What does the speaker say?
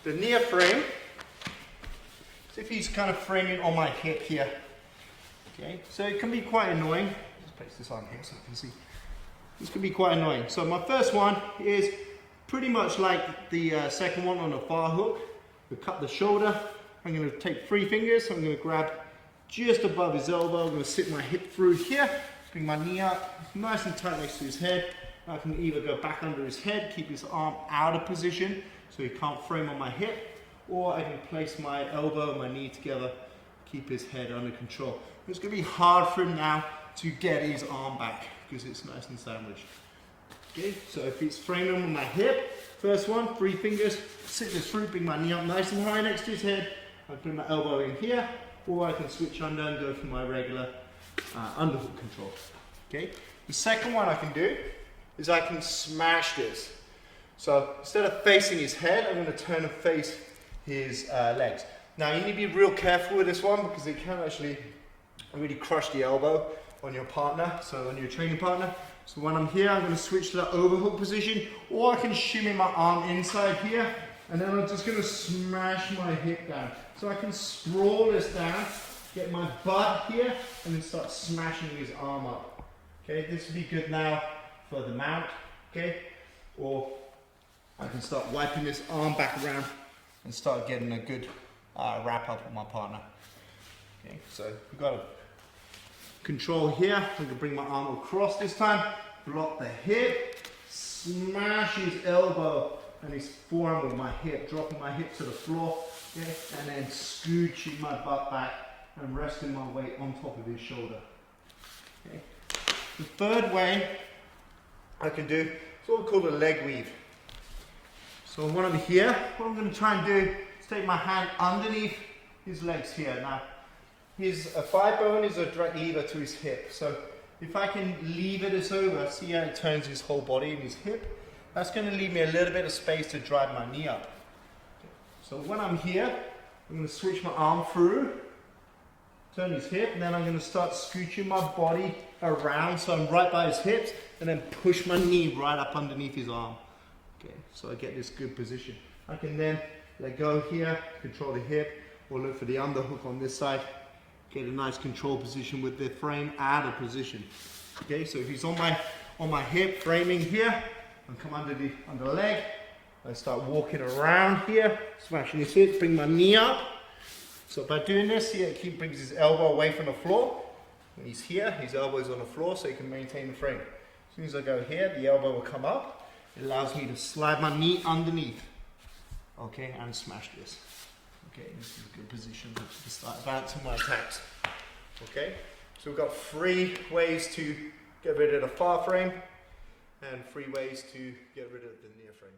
the near frame, so if he's kind of framing on my hip here, okay, so it can be quite annoying. Let's place this on here so you can see. This can be quite annoying. So my first one is pretty much like the second one on a far hook. We cut the shoulder. I'm going to take 3 fingers. I'm going to grab just above his elbow. I'm going to sit my hip through here, bring my knee up, nice and tight next to his head. I can either go back under his head, keep his arm out of position so he can't frame on my hip, or I can place my elbow and my knee together, keep his head under control. It's going to be hard for him now to get his arm back because it's nice and sandwiched. Okay, so if he's framing on my hip, first one, 3 fingers, sit this through, bring my knee up nice and high next to his head. I bring my elbow in here, or I can switch under and go for my regular underhook control. Okay, the second one I can do is I can smash this. So instead of facing his head, I'm going to turn and face his legs. Now you need to be real careful with this one because it can actually really crush the elbow on your partner, so on your training partner. So when I'm here, I'm going to switch to the overhook position, or I can shimmy my arm inside here, and then I'm just going to smash my hip down. So I can sprawl this down, get my butt here, and then start smashing his arm up. Okay, this would be good now for the mount, okay? Or I can start wiping this arm back around and start getting a good wrap up with my partner. Okay, so we've got a control here. I'm going to bring my arm across this time, block the hip, smash his elbow and his forearm with my hip, dropping my hip to the floor, okay? And then scooching my butt back and resting my weight on top of his shoulder. Okay? The third way I can do is what we call a leg weave. So when I'm here, what I'm going to try and do is take my hand underneath his legs here. Now, his thigh bone is a direct lever to his hip. So if I can lever this over, see how it turns his whole body and his hip? That's going to leave me a little bit of space to drive my knee up. So when I'm here, I'm going to switch my arm through, turn his hip, and then I'm going to start scooching my body around so I'm right by his hips, and then push my knee right up underneath his arm. Okay, so I get this good position. I can then let go here, control the hip, or look for the underhook on this side. Get a nice control position with the frame out of position. Okay, so if he's on my hip, framing here, and come under the leg, I start walking around here, smashing his hip, bring my knee up. So by doing this, he brings his elbow away from the floor. When he's here, his elbow is on the floor so he can maintain the frame. As soon as I go here, the elbow will come up. It allows me to slide my knee underneath, okay, and smash this. Okay, this is a good position to start advancing my attacks. Okay, so we've got 3 ways to get rid of the far frame and 3 ways to get rid of the near frame.